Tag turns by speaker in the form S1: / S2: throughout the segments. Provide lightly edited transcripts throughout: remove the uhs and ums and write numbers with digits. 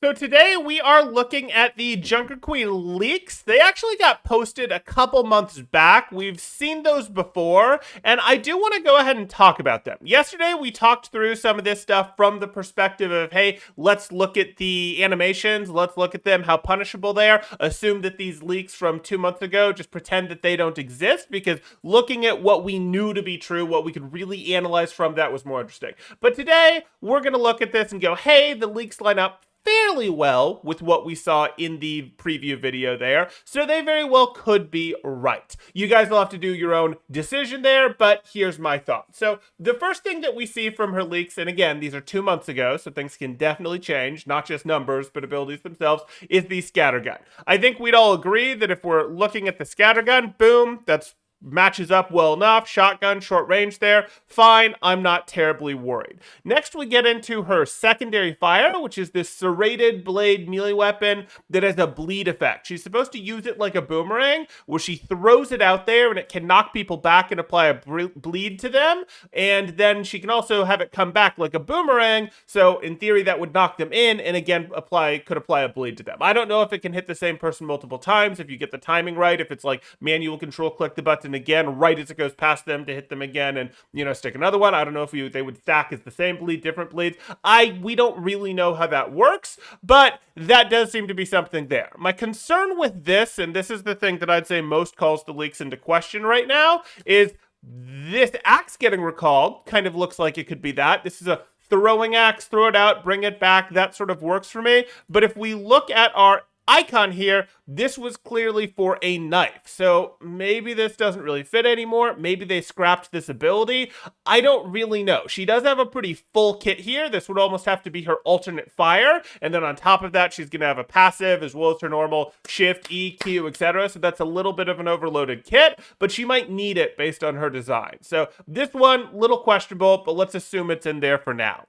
S1: So today we are looking at the Junker Queen leaks. They actually got posted a couple months back. We've seen those before, and I do want to go ahead and talk about them. Yesterday we talked through some of this stuff from the perspective of, hey, let's look at the animations, let's look at them, how punishable they are, assume that these leaks from 2 months ago, just pretend that they don't exist, because looking at what we knew to be true, what we could really analyze from that was more interesting. But today we're going to look at this and go, hey, the leaks line up fairly well with what we saw in the preview video there, so they very well could be right. You guys will have to do your own decision there, but here's my thought. So the first thing that we see from her leaks, and again, these are 2 months ago, so things can definitely change, not just numbers, but abilities themselves, is the Scattergun. I think we'd all agree that if we're looking at the Scattergun, boom, that's matches up well enough. Shotgun, short range there. Fine, I'm not terribly worried. Next, we get into her secondary fire, which is this Serrated Blade melee weapon that has a bleed effect. She's supposed to use it like a boomerang, where she throws it out there and it can knock people back and apply a bleed to them. And then she can also have it come back like a boomerang. So in theory, that would knock them in and again could apply a bleed to them. I don't know if it can hit the same person multiple times, if you get the timing right, if it's like manual control, click the button again right as it goes past them to hit them again and, stick another one. I don't know if they would stack as the same bleed, different bleeds. We don't really know how that works, but that does seem to be something there. My concern with this, and this is the thing that I'd say most calls the leaks into question right now, is this axe getting recalled kind of looks like it could be that. This is a throwing axe, throw it out, bring it back. That sort of works for me. But if we look at our icon here, this was clearly for a knife. So maybe this doesn't really fit anymore. Maybe they scrapped this ability. I don't really know. She does have a pretty full kit here. This would almost have to be her alternate fire. And then on top of that, she's going to have a passive as well as her normal shift, E, Q, etc. So that's a little bit of an overloaded kit, but she might need it based on her design. So this one, little questionable, but let's assume it's in there for now.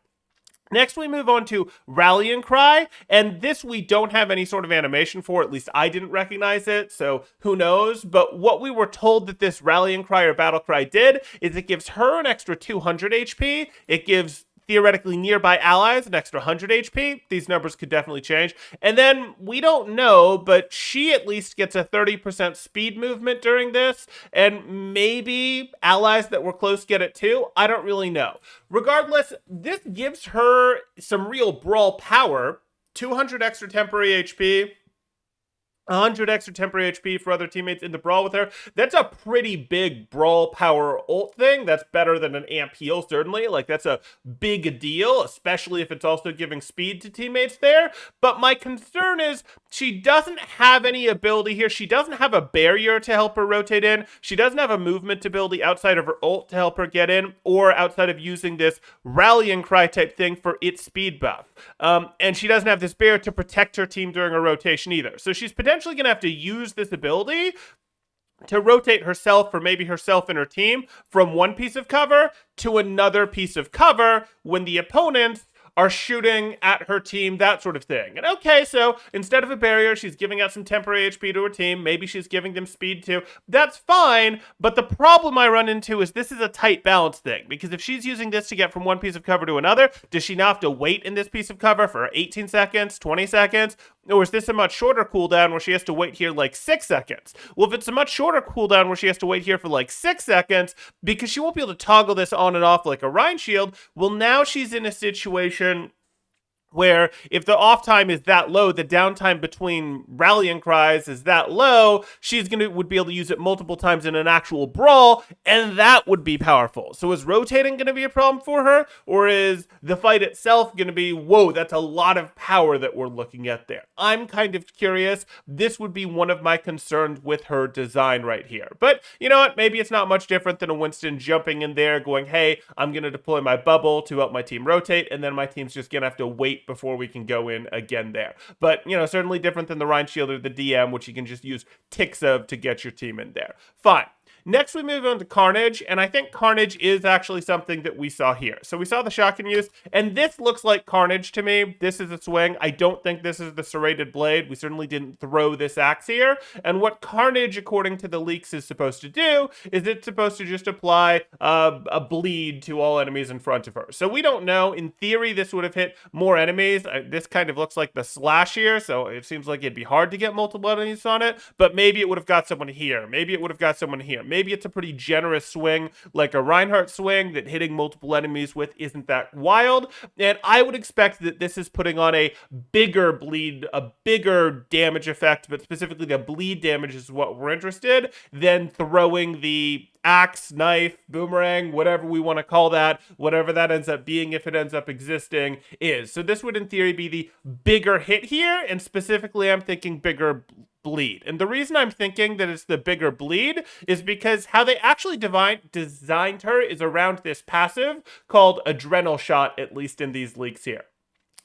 S1: Next, we move on to Rallying Cry, and this we don't have any sort of animation for, at least I didn't recognize it, so who knows, but what we were told that this Rallying Cry or Battle Cry did is it gives her an extra 200 HP, it gives theoretically nearby allies an extra 100 HP. These numbers could definitely change. And then we don't know, but she at least gets a 30% speed movement during this, and maybe allies that were close get it too. I don't really know. Regardless, this gives her some real brawl power. 200 extra temporary HP. 100 extra temporary HP for other teammates in the brawl with her. That's a pretty big brawl power ult thing. That's better than an amp heal, certainly. Like, that's a big deal, especially if it's also giving speed to teammates there. But my concern is she doesn't have any ability here. She doesn't have a barrier to help her rotate in. She doesn't have a movement ability outside of her ult to help her get in, or outside of using this Rallying Cry type thing for its speed buff. And she doesn't have this barrier to protect her team during a rotation either. So she's potentially going to have to use this ability to rotate herself, or maybe herself and her team, from one piece of cover to another piece of cover when the opponents are shooting at her team, that sort of thing. And okay, so instead of a barrier, she's giving out some temporary HP to her team. Maybe she's giving them speed too. That's fine, but the problem I run into is this is a tight balance thing, because if she's using this to get from one piece of cover to another, does she now have to wait in this piece of cover for 18 seconds, 20 seconds? Or is this a much shorter cooldown where she has to wait here like 6 seconds? Well, if it's a much shorter cooldown where she has to wait here for like 6 seconds, because she won't be able to toggle this on and off like a Rhine Shield, well, now she's in a situation where if the off time is that low, the downtime between rallying cries is that low, would be able to use it multiple times in an actual brawl, and that would be powerful. So is rotating going to be a problem for her, or is the fight itself going to be, whoa, that's a lot of power that we're looking at there? I'm kind of curious. This would be one of my concerns with her design right here. But you know what? Maybe it's not much different than a Winston jumping in there going, hey, I'm going to deploy my bubble to help my team rotate, and then my team's just going to have to wait before we can go in again there. But, certainly different than the Rhine Shield or the DM, which you can just use ticks of to get your team in there. Fine. Next, we move on to Carnage, and I think Carnage is actually something that we saw here. So we saw the shotgun use, and this looks like Carnage to me. This is a swing. I don't think this is the Serrated Blade. We certainly didn't throw this axe here. And what Carnage, according to the leaks, is supposed to do is it's supposed to just apply a bleed to all enemies in front of her. So we don't know. In theory, this would have hit more enemies. This kind of looks like the slash here, so it seems like it'd be hard to get multiple enemies on it, but maybe it would have got someone here. Maybe it would have got someone here. Maybe it's a pretty generous swing, like a Reinhardt swing, that hitting multiple enemies with isn't that wild. And I would expect that this is putting on a bigger bleed, a bigger damage effect, but specifically the bleed damage is what we're interested, than throwing the axe, knife, boomerang, whatever we want to call that, whatever that ends up being, if it ends up existing, is. So this would in theory be the bigger hit here, and specifically I'm thinking bigger bleed. And the reason I'm thinking that it's the bigger bleed is because how they actually designed her is around this passive called Adrenal Shot, at least in these leaks here.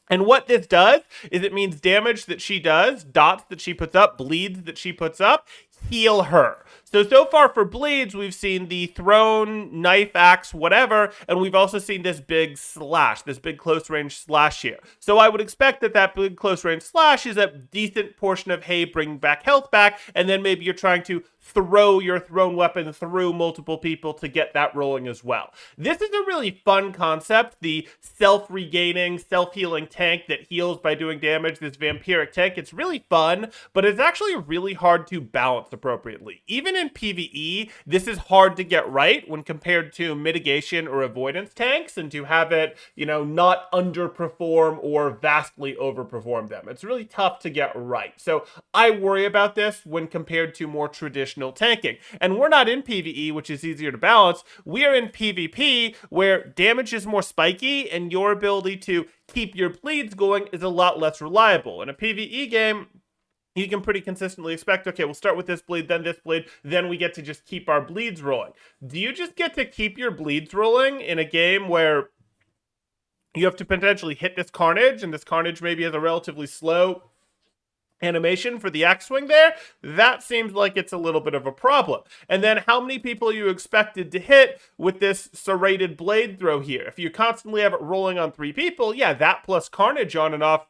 S1: And what this does is it means damage that she does, dots that she puts up, bleeds that she puts up, heal her. So far for bleeds, we've seen the thrown, knife, axe, whatever, and we've also seen this big slash, this big close range slash here. So I would expect that that big close range slash is a decent portion of, hey, bring back health back, and then maybe you're trying to throw your thrown weapon through multiple people to get that rolling as well. This is a really fun concept, the self-regaining, self-healing tank that heals by doing damage, this vampiric tank. It's really fun, but it's actually really hard to balance appropriately. Even in PvE, this is hard to get right when compared to mitigation or avoidance tanks, and to have it, not underperform or vastly overperform them. It's really tough to get right. So I worry about this when compared to more traditional tanking. And we're not in PvE, which is easier to balance. We are in PvP, where damage is more spiky, and your ability to keep your bleeds going is a lot less reliable. In a PvE game, you can pretty consistently expect, okay, we'll start with this bleed, then we get to just keep our bleeds rolling. Do you just get to keep your bleeds rolling in a game where you have to potentially hit this Carnage, and this Carnage maybe has a relatively slow animation for the axe swing there? That seems like it's a little bit of a problem. And then how many people are you expected to hit with this Serrated Blade throw here? If you constantly have it rolling on 3 people, yeah, that plus Carnage on and off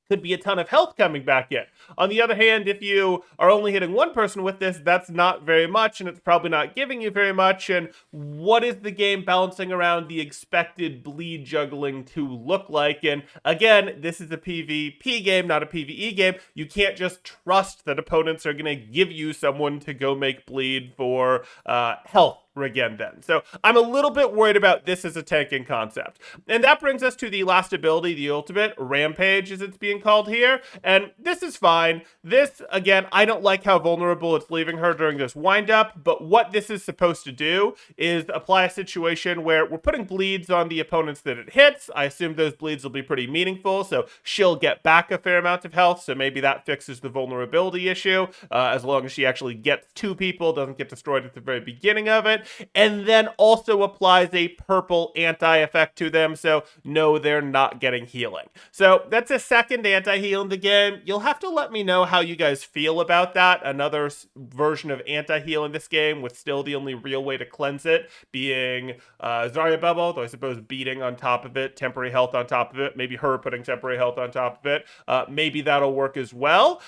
S1: could be a ton of health coming back in. On the other hand, if you are only hitting 1 person with this, that's not very much, and it's probably not giving you very much. And what is the game balancing around the expected bleed juggling to look like? And again, this is a PvP game, not a PvE game. You can't just trust that opponents are going to give you someone to go make bleed for health again then. So I'm a little bit worried about this as a tanking concept. And that brings us to the last ability, the ultimate, Rampage as it's being called here. And this is fine. This, again, I don't like how vulnerable it's leaving her during this wind-up, but what this is supposed to do is apply a situation where we're putting bleeds on the opponents that it hits. I assume those bleeds will be pretty meaningful, so she'll get back a fair amount of health, so maybe that fixes the vulnerability issue, as long as she actually gets 2 people, doesn't get destroyed at the very beginning of it. And then also applies a purple anti-effect to them, so no, they're not getting healing. So that's a second anti-heal in the game. You'll have to let me know how you guys feel about that. Another version of anti-heal in this game, with still the only real way to cleanse it being Zarya Bubble, though I suppose beating on top of it, temporary health on top of it, maybe her putting temporary health on top of it. Maybe that'll work as well.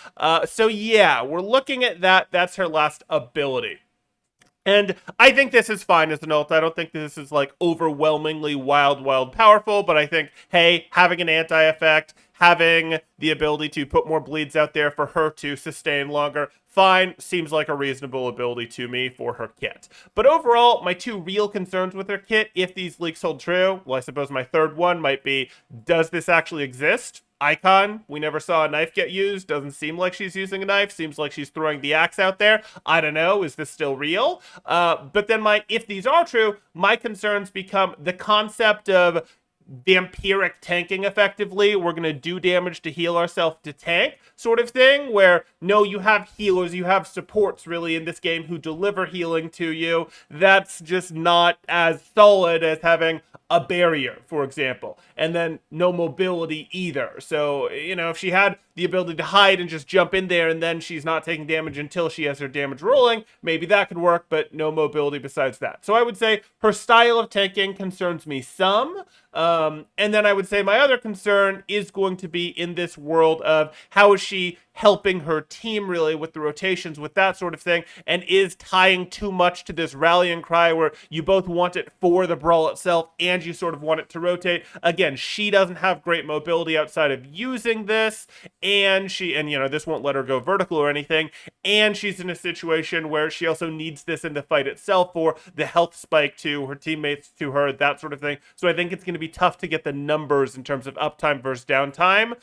S1: So yeah, we're looking at that. That's her last ability. And I think this is fine as an ult. I don't think this is like overwhelmingly wild powerful, but I think, hey, having an anti-effect, having the ability to put more bleeds out there for her to sustain longer, fine, seems like a reasonable ability to me for her kit. But overall, my 2 real concerns with her kit, if these leaks hold true, well, I suppose my third one might be, does this actually exist? Icon, we never saw a knife get used. Doesn't seem like she's using a knife. Seems like she's throwing the axe out there. I don't know. Is this still real? But then if these are true, my concerns become the concept of vampiric tanking effectively. We're going to do damage to heal ourselves to tank sort of thing, where no, you have healers, you have supports really in this game who deliver healing to you. That's just not as solid as having a barrier, for example, and then no mobility either. So, you know, if she had the ability to hide and just jump in there and then she's not taking damage until she has her damage rolling, maybe that could work, but no mobility besides that. So I would say her style of tanking concerns me some. And then I would say my other concern is going to be in this world of how is she helping her team really with the rotations, with that sort of thing, and is tying too much to this rallying cry where you both want it for the brawl itself and you sort of want it to rotate. Again, she doesn't have great mobility outside of using this, and you know, this won't let her go vertical or anything, and she's in a situation where she also needs this in the fight itself for the health spike to her teammates, to her, that sort of thing. So I think it's going to be tough to get the numbers in terms of uptime versus downtime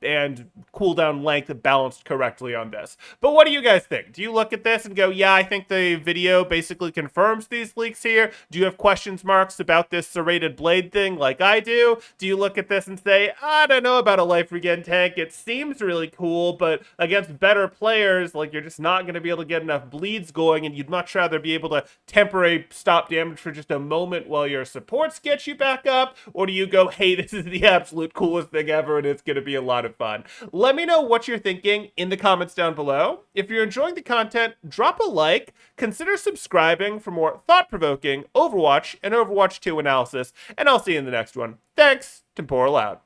S1: and cooldown length balanced correctly on this. But what do you guys think? Do you look at this and go, yeah, I think the video basically confirms these leaks here? Do you have questions marks about this serrated blade thing like I do? Do you look at this and say, I don't know about a life regen tank, it seems really cool, but against better players, like, you're just not going to be able to get enough bleeds going, and you'd much rather be able to temporary stop damage for just a moment while your supports get you back up? Or do you go, hey, this is the absolute coolest thing ever and it's going to be a lot of fun? Let me know what you're thinking in the comments down below. If you're enjoying the content, drop a like, consider subscribing for more thought-provoking Overwatch and Overwatch 2 analysis, and I'll see you in the next one. Thanks, Temporal out.